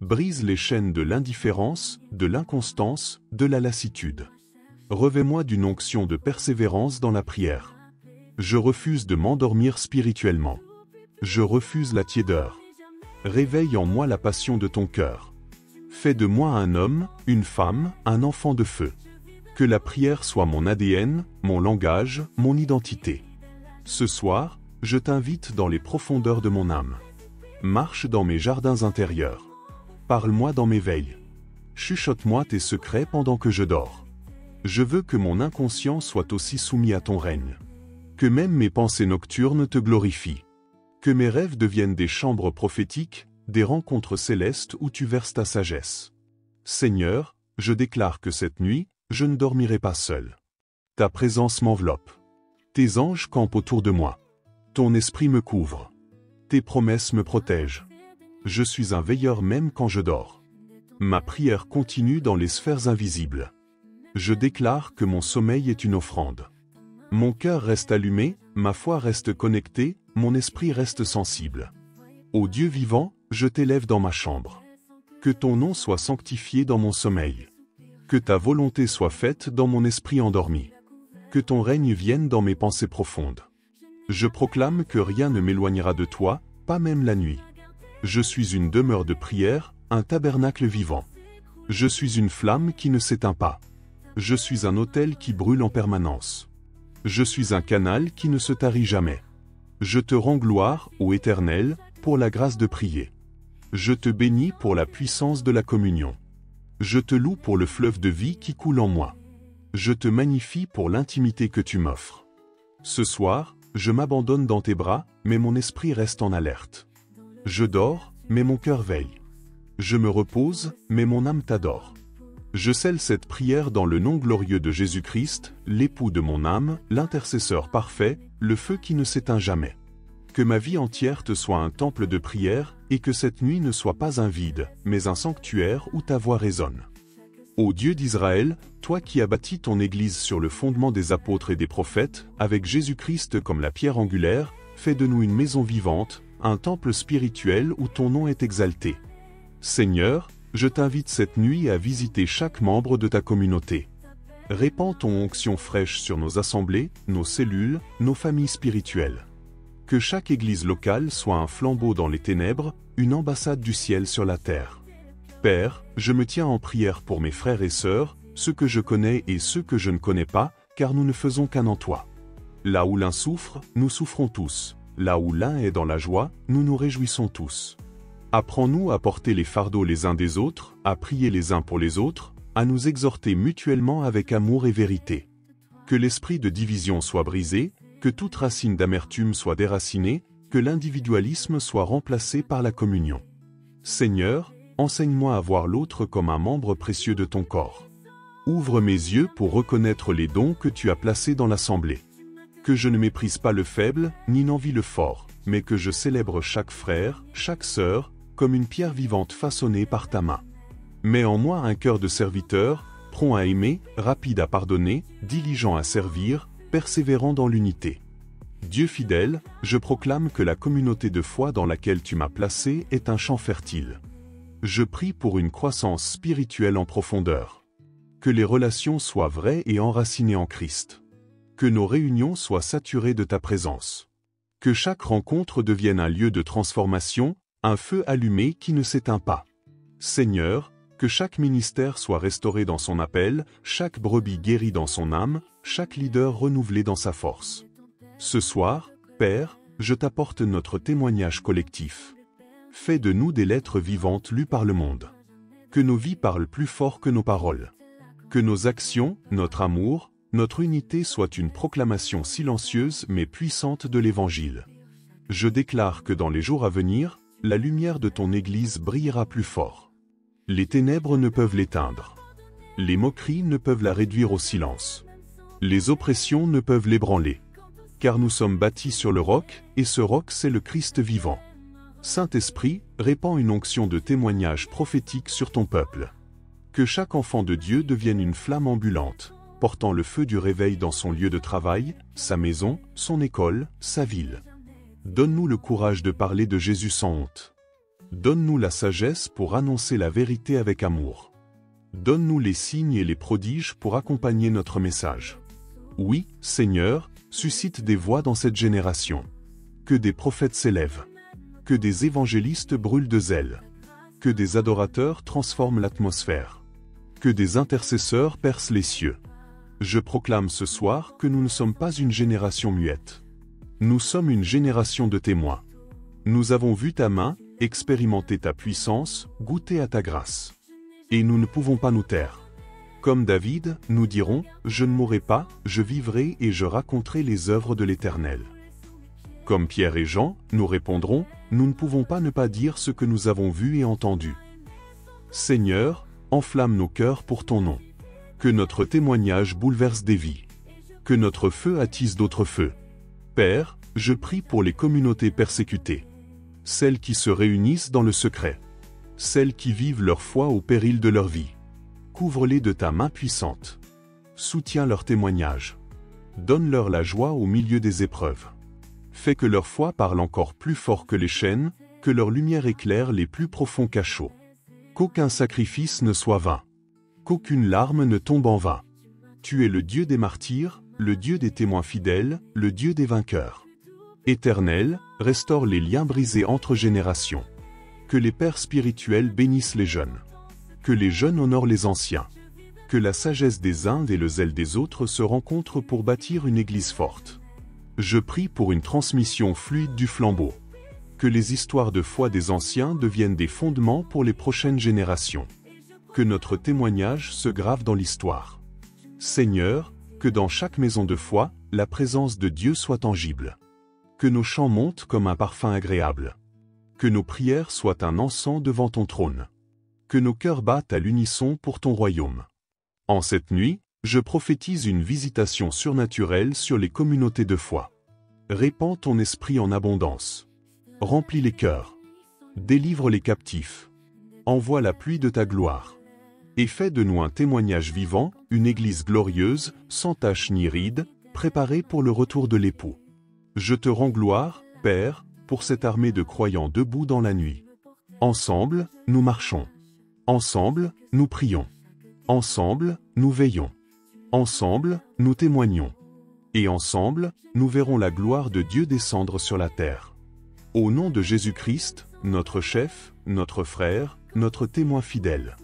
A: Brise les chaînes de l'indifférence, de l'inconstance, de la lassitude. Revêt-moi d'une onction de persévérance dans la prière. Je refuse de m'endormir spirituellement. Je refuse la tiédeur. Réveille en moi la passion de ton cœur. Fais de moi un homme, une femme, un enfant de feu. Que la prière soit mon ADN, mon langage, mon identité. Ce soir, je t'invite dans les profondeurs de mon âme. Marche dans mes jardins intérieurs. Parle-moi dans mes veilles. Chuchote-moi tes secrets pendant que je dors. Je veux que mon inconscient soit aussi soumis à ton règne. Que même mes pensées nocturnes te glorifient. Que mes rêves deviennent des chambres prophétiques, des rencontres célestes où tu verses ta sagesse. Seigneur, je déclare que cette nuit, je ne dormirai pas seul. Ta présence m'enveloppe. Tes anges campent autour de moi. Ton esprit me couvre. Tes promesses me protègent. Je suis un veilleur même quand je dors. Ma prière continue dans les sphères invisibles. Je déclare que mon sommeil est une offrande. Mon cœur reste allumé, ma foi reste connectée, mon esprit reste sensible. Ô Dieu vivant, je t'élève dans ma chambre. Que ton nom soit sanctifié dans mon sommeil. Que ta volonté soit faite dans mon esprit endormi. Que ton règne vienne dans mes pensées profondes. Je proclame que rien ne m'éloignera de toi, pas même la nuit. Je suis une demeure de prière, un tabernacle vivant. Je suis une flamme qui ne s'éteint pas. Je suis un autel qui brûle en permanence. Je suis un canal qui ne se tarit jamais. Je te rends gloire, ô Éternel, pour la grâce de prier. Je te bénis pour la puissance de la communion. Je te loue pour le fleuve de vie qui coule en moi. Je te magnifie pour l'intimité que tu m'offres. Ce soir, je m'abandonne dans tes bras, mais mon esprit reste en alerte. Je dors, mais mon cœur veille. Je me repose, mais mon âme t'adore. Je scelle cette prière dans le nom glorieux de Jésus-Christ, l'époux de mon âme, l'intercesseur parfait, le feu qui ne s'éteint jamais. Que ma vie entière te soit un temple de prière, et que cette nuit ne soit pas un vide, mais un sanctuaire où ta voix résonne. Ô Dieu d'Israël, toi qui as bâti ton Église sur le fondement des apôtres et des prophètes, avec Jésus-Christ comme la pierre angulaire, fais de nous une maison vivante, un temple spirituel où ton nom est exalté. Seigneur, je t'invite cette nuit à visiter chaque membre de ta communauté. Répands ton onction fraîche sur nos assemblées, nos cellules, nos familles spirituelles. Que chaque église locale soit un flambeau dans les ténèbres, une ambassade du ciel sur la terre. Père, je me tiens en prière pour mes frères et sœurs, ceux que je connais et ceux que je ne connais pas, car nous ne faisons qu'un en toi. Là où l'un souffre, nous souffrons tous. Là où l'un est dans la joie, nous nous réjouissons tous. Apprends-nous à porter les fardeaux les uns des autres, à prier les uns pour les autres, à nous exhorter mutuellement avec amour et vérité. Que l'esprit de division soit brisé, que toute racine d'amertume soit déracinée, que l'individualisme soit remplacé par la communion. Seigneur, enseigne-moi à voir l'autre comme un membre précieux de ton corps. Ouvre mes yeux pour reconnaître les dons que tu as placés dans l'assemblée. Que je ne méprise pas le faible, ni n'envie le fort, mais que je célèbre chaque frère, chaque sœur, comme une pierre vivante façonnée par ta main. Mets en moi un cœur de serviteur, prompt à aimer, rapide à pardonner, diligent à servir, persévérant dans l'unité. Dieu fidèle, je proclame que la communauté de foi dans laquelle tu m'as placé est un champ fertile. Je prie pour une croissance spirituelle en profondeur. Que les relations soient vraies et enracinées en Christ. Que nos réunions soient saturées de ta présence. Que chaque rencontre devienne un lieu de transformation, un feu allumé qui ne s'éteint pas. Seigneur, que chaque ministère soit restauré dans son appel, chaque brebis guérie dans son âme, chaque leader renouvelé dans sa force. Ce soir, Père, je t'apporte notre témoignage collectif. Fais de nous des lettres vivantes lues par le monde. Que nos vies parlent plus fort que nos paroles. Que nos actions, notre amour, notre unité soient une proclamation silencieuse mais puissante de l'Évangile. Je déclare que dans les jours à venir, la lumière de ton Église brillera plus fort. Les ténèbres ne peuvent l'éteindre. Les moqueries ne peuvent la réduire au silence. Les oppressions ne peuvent l'ébranler. Car nous sommes bâtis sur le roc, et ce roc c'est le Christ vivant. Saint-Esprit, répands une onction de témoignage prophétique sur ton peuple. Que chaque enfant de Dieu devienne une flamme ambulante, portant le feu du réveil dans son lieu de travail, sa maison, son école, sa ville. Donne-nous le courage de parler de Jésus sans honte. Donne-nous la sagesse pour annoncer la vérité avec amour. Donne-nous les signes et les prodiges pour accompagner notre message. Oui, Seigneur, suscite des voix dans cette génération. Que des prophètes s'élèvent. Que des évangélistes brûlent de zèle. Que des adorateurs transforment l'atmosphère. Que des intercesseurs percent les cieux. Je proclame ce soir que nous ne sommes pas une génération muette. Nous sommes une génération de témoins. Nous avons vu ta main, expérimenté ta puissance, goûté à ta grâce. Et nous ne pouvons pas nous taire. Comme David, nous dirons, je ne mourrai pas, je vivrai et je raconterai les œuvres de l'Éternel. Comme Pierre et Jean, nous répondrons, nous ne pouvons pas ne pas dire ce que nous avons vu et entendu. Seigneur, enflamme nos cœurs pour ton nom. Que notre témoignage bouleverse des vies. Que notre feu attise d'autres feux. Père, je prie pour les communautés persécutées. Celles qui se réunissent dans le secret. Celles qui vivent leur foi au péril de leur vie. Couvre-les de ta main puissante. Soutiens leur témoignage. Donne-leur la joie au milieu des épreuves. Fais que leur foi parle encore plus fort que les chaînes, que leur lumière éclaire les plus profonds cachots. Qu'aucun sacrifice ne soit vain. Qu'aucune larme ne tombe en vain. Tu es le Dieu des martyrs, le Dieu des témoins fidèles, le Dieu des vainqueurs. Éternel, restaure les liens brisés entre générations. Que les pères spirituels bénissent les jeunes. Que les jeunes honorent les anciens. Que la sagesse des uns et le zèle des autres se rencontrent pour bâtir une église forte. Je prie pour une transmission fluide du flambeau. Que les histoires de foi des anciens deviennent des fondements pour les prochaines générations. Que notre témoignage se grave dans l'histoire. Seigneur, que dans chaque maison de foi, la présence de Dieu soit tangible. Que nos chants montent comme un parfum agréable. Que nos prières soient un encens devant ton trône. Que nos cœurs battent à l'unisson pour ton royaume. En cette nuit, je prophétise une visitation surnaturelle sur les communautés de foi. Répands ton esprit en abondance. Remplis les cœurs. Délivre les captifs. Envoie la pluie de ta gloire. Et fais de nous un témoignage vivant, une église glorieuse, sans tache ni ride, préparée pour le retour de l'époux. Je te rends gloire, Père, pour cette armée de croyants debout dans la nuit. Ensemble, nous marchons. Ensemble, nous prions. Ensemble, nous veillons. Ensemble, nous témoignons. Et ensemble, nous verrons la gloire de Dieu descendre sur la terre. Au nom de Jésus-Christ, notre chef, notre frère, notre témoin fidèle.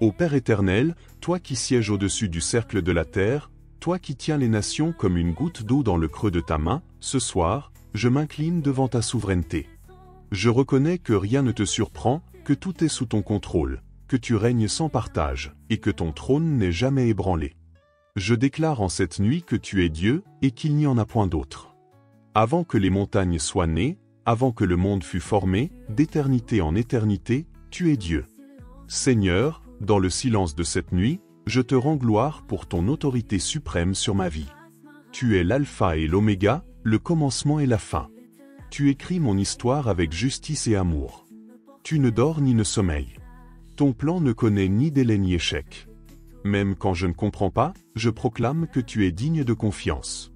A: Ô Père éternel, toi qui sièges au-dessus du cercle de la terre, toi qui tiens les nations comme une goutte d'eau dans le creux de ta main, ce soir, je m'incline devant ta souveraineté. Je reconnais que rien ne te surprend, que tout est sous ton contrôle, que tu règnes sans partage, et que ton trône n'est jamais ébranlé. Je déclare en cette nuit que tu es Dieu, et qu'il n'y en a point d'autre. Avant que les montagnes soient nées, avant que le monde fût formé, d'éternité en éternité, tu es Dieu. Seigneur, dans le silence de cette nuit, je te rends gloire pour ton autorité suprême sur ma vie. Tu es l'alpha et l'oméga, le commencement et la fin. Tu écris mon histoire avec justice et amour. Tu ne dors ni ne sommeilles. Ton plan ne connaît ni délai ni échec. Même quand je ne comprends pas, je proclame que tu es digne de confiance.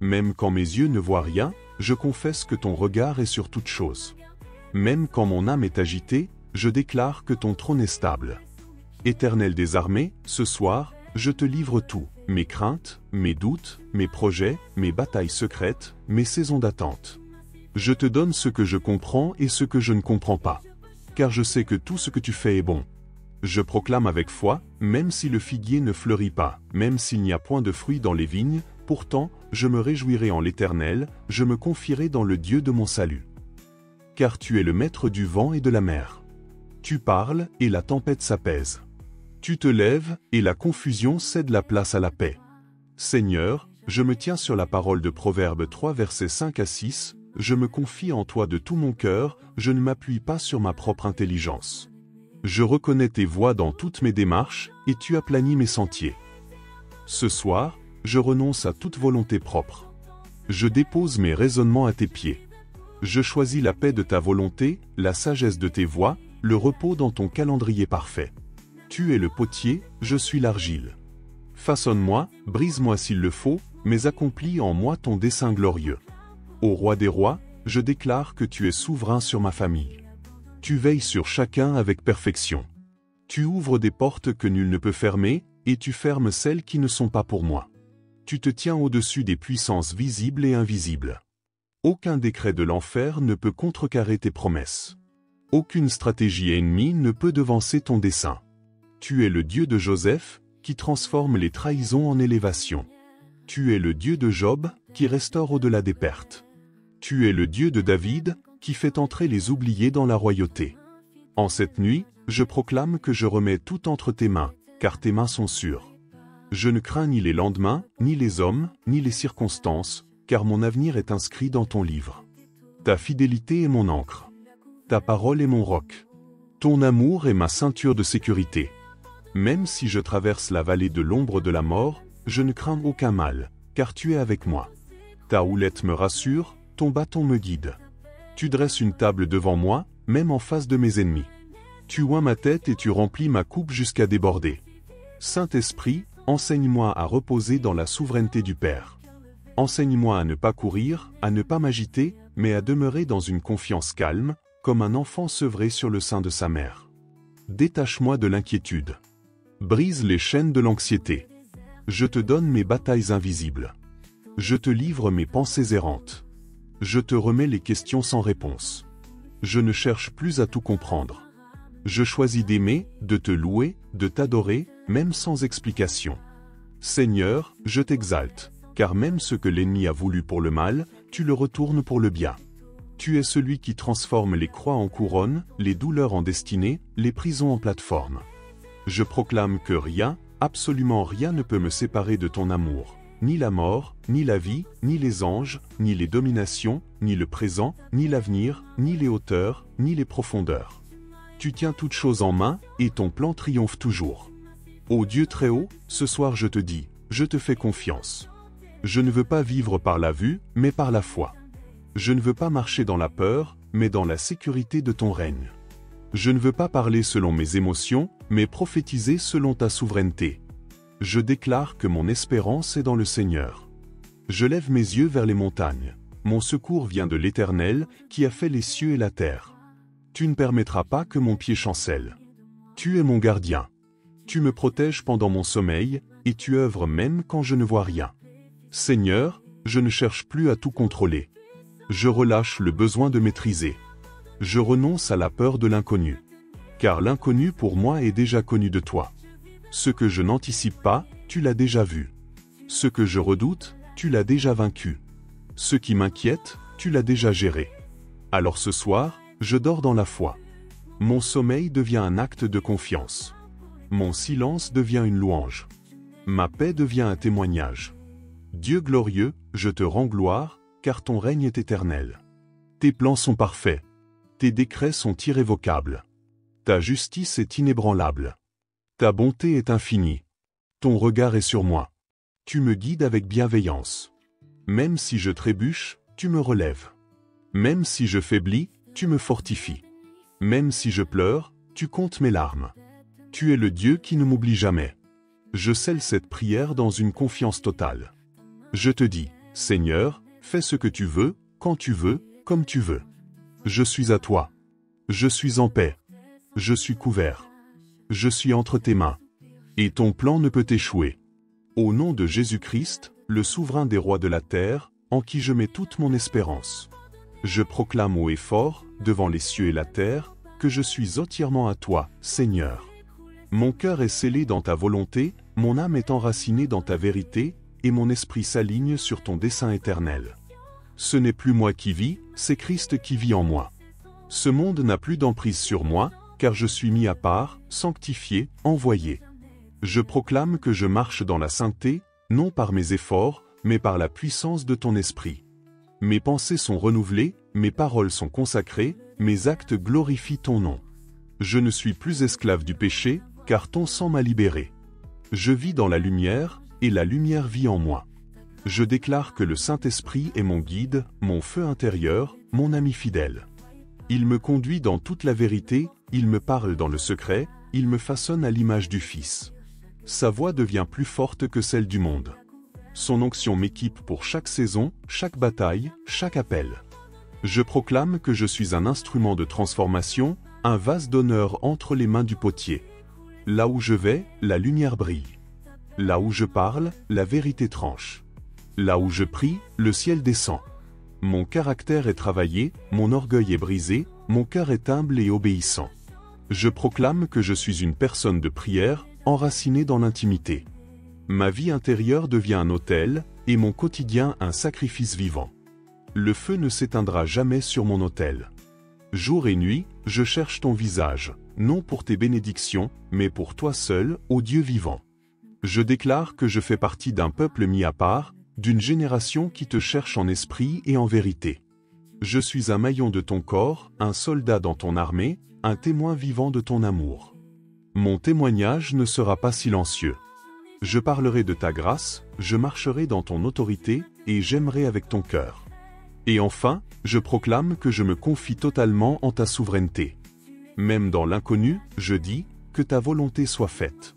A: Même quand mes yeux ne voient rien, je confesse que ton regard est sur toute chose. Même quand mon âme est agitée, je déclare que ton trône est stable. Éternel des armées, ce soir, je te livre tout, mes craintes, mes doutes, mes projets, mes batailles secrètes, mes saisons d'attente. Je te donne ce que je comprends et ce que je ne comprends pas. Car je sais que tout ce que tu fais est bon. Je proclame avec foi, même si le figuier ne fleurit pas, même s'il n'y a point de fruits dans les vignes, pourtant, je me réjouirai en l'Éternel, je me confierai dans le Dieu de mon salut. Car tu es le maître du vent et de la mer. Tu parles, et la tempête s'apaise. Tu te lèves, et la confusion cède la place à la paix. Seigneur, je me tiens sur la parole de Proverbes 3 versets 5 à 6, je me confie en toi de tout mon cœur, je ne m'appuie pas sur ma propre intelligence. Je reconnais tes voies dans toutes mes démarches, et tu aplanis mes sentiers. Ce soir, je renonce à toute volonté propre. Je dépose mes raisonnements à tes pieds. Je choisis la paix de ta volonté, la sagesse de tes voies, le repos dans ton calendrier parfait. Tu es le potier, je suis l'argile. Façonne-moi, brise-moi s'il le faut, mais accomplis en moi ton dessein glorieux. Ô roi des rois, je déclare que tu es souverain sur ma famille. Tu veilles sur chacun avec perfection. Tu ouvres des portes que nul ne peut fermer, et tu fermes celles qui ne sont pas pour moi. Tu te tiens au-dessus des puissances visibles et invisibles. Aucun décret de l'enfer ne peut contrecarrer tes promesses. Aucune stratégie ennemie ne peut devancer ton dessein. Tu es le Dieu de Joseph, qui transforme les trahisons en élévation. Tu es le Dieu de Job, qui restaure au-delà des pertes. Tu es le Dieu de David, qui fait entrer les oubliés dans la royauté. En cette nuit, je proclame que je remets tout entre tes mains, car tes mains sont sûres. Je ne crains ni les lendemains, ni les hommes, ni les circonstances, car mon avenir est inscrit dans ton livre. Ta fidélité est mon ancre. Ta parole est mon roc. Ton amour est ma ceinture de sécurité. Même si je traverse la vallée de l'ombre de la mort, je ne crains aucun mal, car tu es avec moi. Ta houlette me rassure, ton bâton me guide. Tu dresses une table devant moi, même en face de mes ennemis. Tu oins ma tête et tu remplis ma coupe jusqu'à déborder. Saint-Esprit, enseigne-moi à reposer dans la souveraineté du Père. Enseigne-moi à ne pas courir, à ne pas m'agiter, mais à demeurer dans une confiance calme, comme un enfant sevré sur le sein de sa mère. Détache-moi de l'inquiétude. Brise les chaînes de l'anxiété. Je te donne mes batailles invisibles. Je te livre mes pensées errantes. Je te remets les questions sans réponse. Je ne cherche plus à tout comprendre. Je choisis d'aimer, de te louer, de t'adorer, même sans explication. Seigneur, je t'exalte, car même ce que l'ennemi a voulu pour le mal, tu le retournes pour le bien. Tu es celui qui transforme les croix en couronnes, les douleurs en destinées, les prisons en plateformes. Je proclame que rien, absolument rien ne peut me séparer de ton amour. Ni la mort, ni la vie, ni les anges, ni les dominations, ni le présent, ni l'avenir, ni les hauteurs, ni les profondeurs. Tu tiens toutes choses en main, et ton plan triomphe toujours. Ô Dieu très haut, ce soir je te dis, je te fais confiance. Je ne veux pas vivre par la vue, mais par la foi. Je ne veux pas marcher dans la peur, mais dans la sécurité de ton règne. Je ne veux pas parler selon mes émotions, mais prophétiser selon ta souveraineté. Je déclare que mon espérance est dans le Seigneur. Je lève mes yeux vers les montagnes. Mon secours vient de l'Éternel, qui a fait les cieux et la terre. Tu ne permettras pas que mon pied chancelle. Tu es mon gardien. Tu me protèges pendant mon sommeil, et tu œuvres même quand je ne vois rien. Seigneur, je ne cherche plus à tout contrôler. Je relâche le besoin de maîtriser. Je renonce à la peur de l'inconnu. Car l'inconnu pour moi est déjà connu de toi. Ce que je n'anticipe pas, tu l'as déjà vu. Ce que je redoute, tu l'as déjà vaincu. Ce qui m'inquiète, tu l'as déjà géré. Alors ce soir, je dors dans la foi. Mon sommeil devient un acte de confiance. Mon silence devient une louange. Ma paix devient un témoignage. Dieu glorieux, je te rends gloire, car ton règne est éternel. Tes plans sont parfaits. Tes décrets sont irrévocables. Ta justice est inébranlable. Ta bonté est infinie. Ton regard est sur moi. Tu me guides avec bienveillance. Même si je trébuche, tu me relèves. Même si je faiblis, tu me fortifies. Même si je pleure, tu comptes mes larmes. Tu es le Dieu qui ne m'oublie jamais. Je scelle cette prière dans une confiance totale. Je te dis, Seigneur, fais ce que tu veux, quand tu veux, comme tu veux. Je suis à toi. Je suis en paix. Je suis couvert. Je suis entre tes mains. Et ton plan ne peut échouer. Au nom de Jésus-Christ, le souverain des rois de la terre, en qui je mets toute mon espérance. Je proclame haut et fort, devant les cieux et la terre, que je suis entièrement à toi, Seigneur. Mon cœur est scellé dans ta volonté, mon âme est enracinée dans ta vérité, et mon esprit s'aligne sur ton dessein éternel. Ce n'est plus moi qui vis, c'est Christ qui vit en moi. Ce monde n'a plus d'emprise sur moi, car je suis mis à part, sanctifié, envoyé. Je proclame que je marche dans la sainteté, non par mes efforts, mais par la puissance de ton esprit. Mes pensées sont renouvelées, mes paroles sont consacrées, mes actes glorifient ton nom. Je ne suis plus esclave du péché, car ton sang m'a libéré. Je vis dans la lumière, et la lumière vit en moi. Je déclare que le Saint-Esprit est mon guide, mon feu intérieur, mon ami fidèle. Il me conduit dans toute la vérité, il me parle dans le secret, il me façonne à l'image du Fils. Sa voix devient plus forte que celle du monde. Son onction m'équipe pour chaque saison, chaque bataille, chaque appel. Je proclame que je suis un instrument de transformation, un vase d'honneur entre les mains du potier. Là où je vais, la lumière brille. Là où je parle, la vérité tranche. Là où je prie, le ciel descend. Mon caractère est travaillé, mon orgueil est brisé, mon cœur est humble et obéissant. Je proclame que je suis une personne de prière, enracinée dans l'intimité. Ma vie intérieure devient un autel, et mon quotidien un sacrifice vivant. Le feu ne s'éteindra jamais sur mon autel. Jour et nuit, je cherche ton visage, non pour tes bénédictions, mais pour toi seul, ô Dieu vivant. Je déclare que je fais partie d'un peuple mis à part, d'une génération qui te cherche en esprit et en vérité. Je suis un maillon de ton corps, un soldat dans ton armée, un témoin vivant de ton amour. Mon témoignage ne sera pas silencieux. Je parlerai de ta grâce, je marcherai dans ton autorité, et j'aimerai avec ton cœur. Et enfin, je proclame que je me confie totalement en ta souveraineté. Même dans l'inconnu, je dis, que ta volonté soit faite.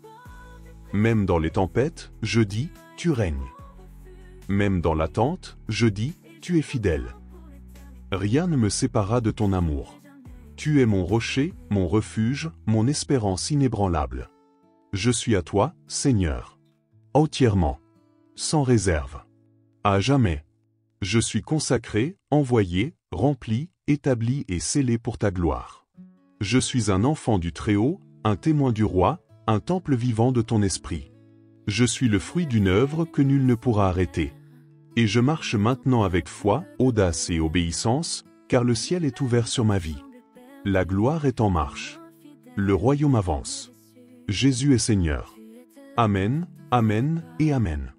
A: Même dans les tempêtes, je dis, tu règnes. Même dans l'attente, je dis, tu es fidèle. Rien ne me séparera de ton amour. Tu es mon rocher, mon refuge, mon espérance inébranlable. Je suis à toi, Seigneur. Entièrement. Sans réserve. À jamais. Je suis consacré, envoyé, rempli, établi et scellé pour ta gloire. Je suis un enfant du Très-Haut, un témoin du Roi, un temple vivant de ton esprit. Je suis le fruit d'une œuvre que nul ne pourra arrêter. Et je marche maintenant avec foi, audace et obéissance, car le ciel est ouvert sur ma vie. La gloire est en marche. Le royaume avance. Jésus est Seigneur. Amen, Amen et Amen.